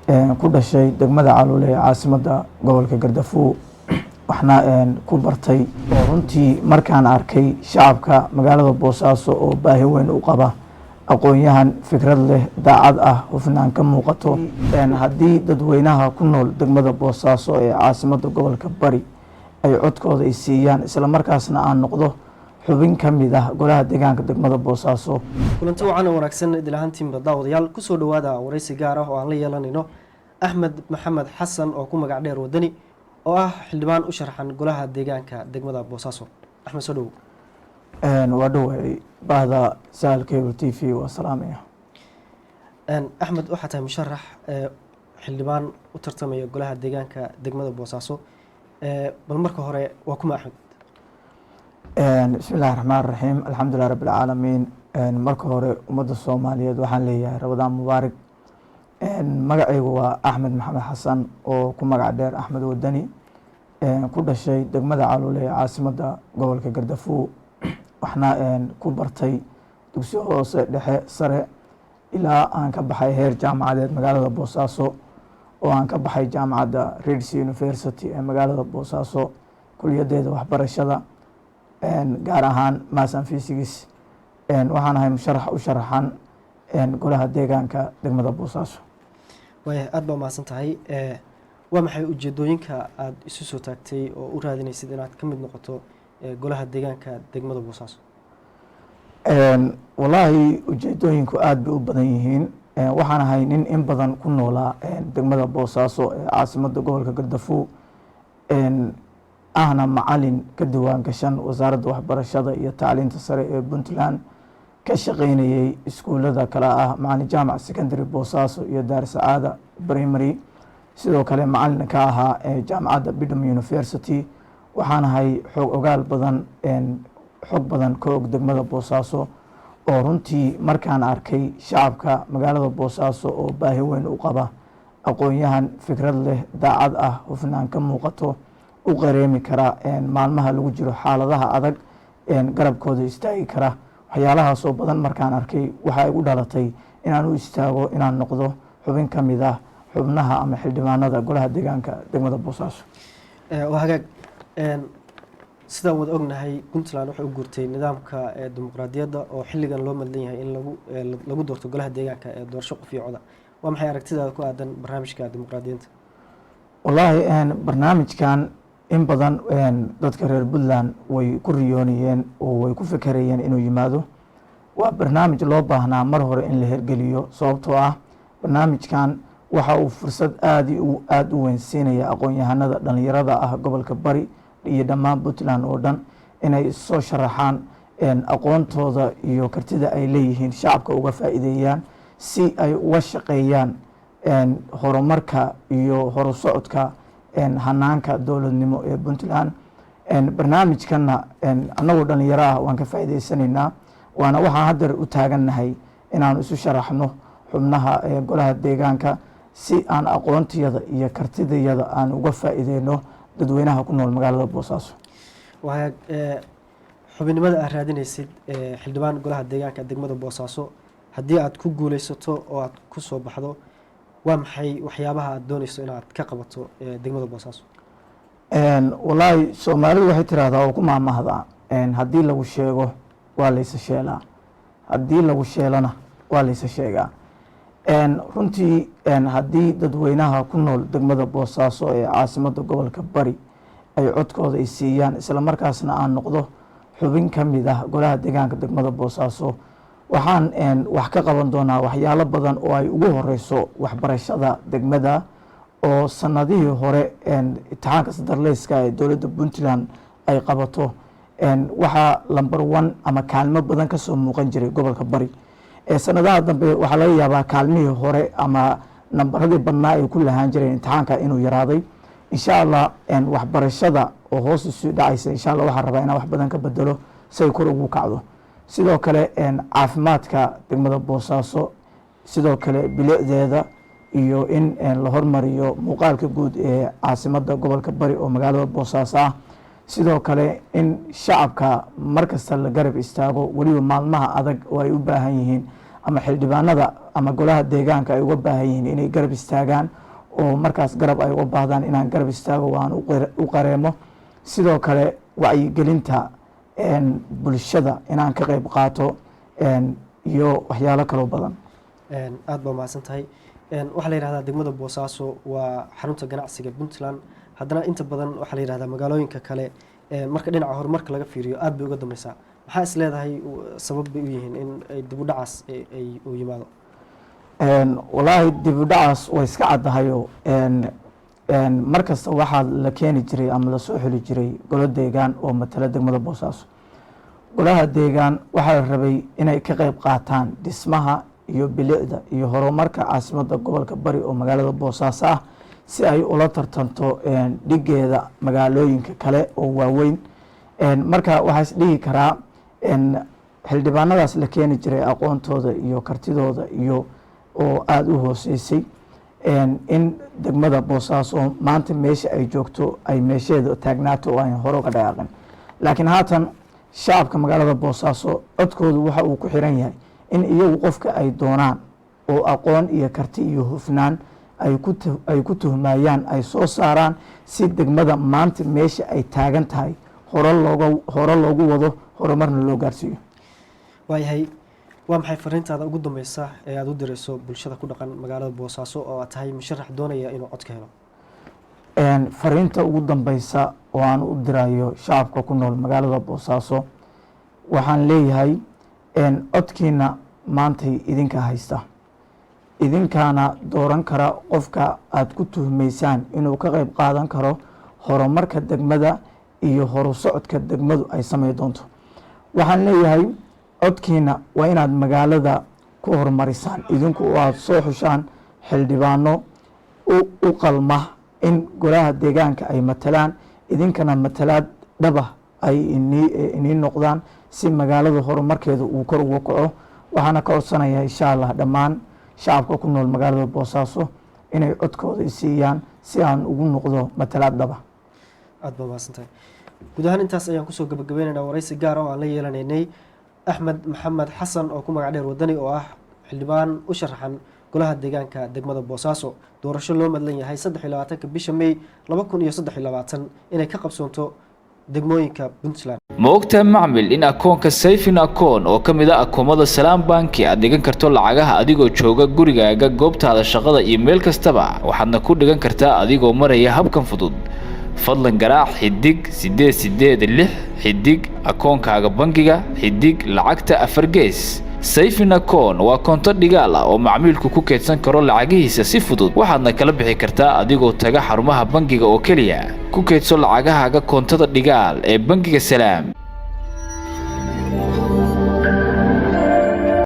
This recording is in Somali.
ku dhashay degmada Caluule caasimada gobolka Gaardafuu waxna ku bartay oo runtii markaan arkay shacabka magaalada Boosaaso oo baahi weyn u qaba aqoon-yahan fikrad leh daacad ah hufnaan ka muuqato haddii dadweynaha ku nool degmada Boosaaso ee caasimada gobolka Bari ay codkooda ay siiyaan isla markaasna aan noqdo xubin ka mid ah golaha deegaanka degmada Boosaaso. kulanti wacan wanaagsan idilaahantiin daawadayaal ku soo dhawaada waraysi gaar ah oo aan la yeelanayno Axmed Maxamed Xasan oo ku magac dheer wadani oo ah xildhibaan u sharaxan golaha deegaanka degmada Boosaaso. Axmed soo dhaw. waa dhaway baahda Sahal Cable TV wa salaamaya. Axmed waxa tahay musharax xildhibaan u tartamaya golaha deegaanka degmada Boosaaso. bal marka hore waa kuma Axmed. bismillaahi raxmaani raxiim alxamdulillahi rabbil caalamiin. marka hore ummadda Soomaaliyeed waxaan leeyahay Ramadaan mubaarak. magacaygu waa Axmed Maxamed Xasan oo ku magac dheer Axmed Wadani ku dhashay degmada Caluule caasimada gobolka Gaardafuu waxna ku bartay dugsiga hoose dhexe sare ilaa aan ka baxay heer jaamacadeed magaalada Boosaaso oo aan ka baxay jaamacadda Reeds University ee magaalada Boosaaso kuliyadeeda waxbarashada gaar ahaan Maths and Physics. waxaan ahay musharax u sharaxan golaha deegaanka degmada Boosaaso. way aad baa mahadsan tahay. waa maxay ujeedooyinka aad isu soo taagtay oo u raadinaysid inaad ka mid noqoto golaha deegaanka degmada Boosaaso? wallaahi ujeedooyinku aad bay u badan yihiin. waxaan ahay nin in badan ku noolaa degmada Boosaaso ee caasimada gobolka Gaardafuu ahna macalin ka diwaan gashan wasaaradda waxbarashada iyo tacliinta sare ee Puntland ka shaqeynayay iskuulada kala ah macalin jaamac secondary Boosaaso iyo Daar Sacaada primary sidoo kale macalin ka ahaa jaamacadda Bidham University. waxaan ahay xog ogaal badan xog badan ka og degmada Boosaaso oo runtii markaan arkay shacabka magaalada Boosaaso oo baahi weyn u qaba aqoon-yahan fikrad leh daacad ah hufnaan ka muuqato u qareemi kara maalmaha lagu jiro xaaladaha adag garabkooda istaagi kara waxyaalahaasoo badan markaan arkay waxay igu dhalatay inaan u istaago inaan noqdo xubin ka mid ah xubnaha ama xildhibaanada golaha deegaanka degmada Boosaaso. waa hagaag. sida wada ognahay Puntland waxay u guurtay nidaamka dimuqraadiyadda oo xilligan loo madlan yahay in lagu doorto golaha deegaanka ee doorasho qof iyo cod. waa maxay aragtidaada ku aadan barnaamijka dimuqraadiyadda? wallaahi barnaamijkan in badan dadka reer Puntland way ku riyoonayeen oo way ku fikerayeen inuu yimaado. waa barnaamij loo baahnaa mar hore in la hirgeliyo sababtoo ah barnaamijkan waxa uu fursad aad u weyn siinaya aqoon-yahanada dhalinyarada ah gobolka Bari iyo dhammaan Puntland oo dhan inay soo sharaxaan aqoontooda iyo kartida ay leeyihiin shacabka uga faa'iideeyaan si ay uga shaqeeyaan horumarka iyo horusocodka hanaanka dowladnimo ee Puntland. barnaamijkana annagoo dhalinyaro ah waan ka faa'iideysanaynaa waana waxaan hadda u taagannahay inaan isu sharaxno xubnaha golaha deegaanka si aan aqoontiyada iyo kartidayada aan uga faa'iideyno dadweynaha ku nool magaalada Boosaaso. waa xubinimada aad raadinaysid xildhibaan golaha deegaanka degmada Boosaaso haddii aad ku guuleysato oo aad ku soo baxdo waa maxay waxyaabaha aad doonayso inaad ka qabato degmada Boosaaso? wallaahi Soomaalidu waxay tiraahdaa oo ku maamahdaa haddii lagu sheego waa laysa sheelaa haddii lagu sheelana waa laysa sheegaa. runtii haddii dadweynaha ku nool degmada Boosaaso ee caasimada gobolka Bari ay codkooda ay siiyaan isla markaasna aan noqdo xubin ka mid ah golaha deegaanka degmada Boosaaso waxaan wax ka qaban doonaa waxyaalo badan oo ay ugu horeyso waxbarashada degmada oo sanadihii hore imtixaanka sadarleyska ee dowladda Puntland ay qabato waxaa number 1 ama kaalmo badan ka soo muuqan jiray gobolka Bari. sanadaha dambe waxaa laga yaabaa kaalmihii hore ama nambaradii badnaa ay ku lahaan jireen imtixaanka inuu yaraaday. insha Allah waxbarashada oo hoos isu dhacaysa insha Allah waxaan rabaa inaan wax badan ka bedelo si ay kor ugu kacdo. sidoo kale caafimaadka degmada Boosaaso sidoo kale bilicdeeda iyo in la hormariyo muuqaalka guud ee caasimada gobolka Bari oo magaalada Boosaaso ah. sidoo kale in shacabka markasta la garab istaago waliba maalmaha adag oo ay u baahan yihiin ama xildhibaanada ama golaha deegaanka ay uga baahan yihiin inay garab istaagaan oo markaas garab ay uga baahdaan inaan garab istaago waan u qareemo sidoo kale wacyigelinta bulshada inaan ka qayb qaato iyo waxyaalo kaloo badan aad baa mahadsan tahay waxaa la yidhahdaa degmada Boosaaso waa xarunta ganacsiga Puntland haddana inta badan waxaa la yidhahdaa magaalooyinka kale marka dhinaca horumarka laga fiiriyo aad bay uga dambaysaa maxaa is leedahay sabab bay u yihiin in ay dib u dhacaas ay u yimaado wallaahi dib u dhacaas way iska caddahayo markasta waxaa la keeni jiray ama la soo xuli jiray golo deegaan oo matala degmada Boosaaso golaha deegaan waxaa la rabay inay ka qayb qaataan dhismaha iyo bilicda iyo horumarka caasimadda gobolka bari oo magaalada Boosaaso ah si ay ula tartanto dhigeeda magaalooyinka kale oo waaweyn marka waxaa is dhihi karaa xildhibaanadaas la keeni jiray aqoontooda iyo kartidooda iyo oo aada u hooseysay in degmada Boosaaso maanta meesha ay joogto ay meesheeda taagnaato oo aan hore uga dhaqaaqin laakiin haatan shacabka magaalada Boosaaso codkoodu waxa uu ku xiran yahay in iyagu qofka ay doonaan oo aqoon iyo karti iyo hufnaan ay ku tuhmayaan ay soo saaraan si degmada maanta meesha ay taagan tahay hore loogu wado horumarna loo gaarsiiyo waayahay waa maxay fariintaada ugu dambeysa ee aad u dirayso bulshada ku dhaqan magaalada Boosaaso oo aad tahay musharax doonaya inuu cod ka helo fariinta ugu dambeysa oo aan u dirayo shacabka ku nool magaalada Boosaaso waxaan leeyahay codkiina maantay idinka haysta idinkaana dooran kara qofka aad ku tuhmaysaan inuu ka qayb qaadan karo horumarka degmada iyo horu socodka degmadu ay samey doonto waxaan leeyahay codkiina waa inaad magaalada ku horumarisaan idinku oo aad soo xushaan xildhibaano u qalma in golaha deegaanka ay matalaan idinkana matalaad dhaba ay inii noqdaan si magaalada horumarkeeda uu kor uga kaco waxaana ka codsanayaa insha Allah dhammaan shacabka ku nool magaalada Boosaaso inay codkooda siiyaan si aan ugu noqdo matalaad dhaba aad baa mahadsantahay guud ahaan intaas ayaan kusoo gabagabeynaynaa waraysi gaar ah oo aan la yeelanaynay Axmed Maxamed Xasan oo ku magac dheer wadani oo ah xildhibaan u sharaxan golaha deegaanka degmada Boosaaso doorasho loo madlan yahay 23 bisha May 2023 inay ka qabsoonto degmooyinka Puntland ma ogtahay macmil in akoonka Sayfin akoon oo kamid ah akoomada Salaam Bank aad dhigan karto lacagaha adigoo jooga gurigaaga goobtaada shaqada iyo meel kastaba waxaadna ku dhigan kartaa adigoo maraya habkan fudud fadlan garaac xidig 886 xidig akoonkaaga bangiga xidig lacagta 4 gees Sayfin akoon waa koonto dhigaal ah oo macmiilku ku keedsan karo lacagihiisa si fudud waxaadna kala bixi kartaa adigoo taga xarumaha bangiga oo kaliya ku keedso lacagahaaga koontada dhigaal ee bangiga Salaam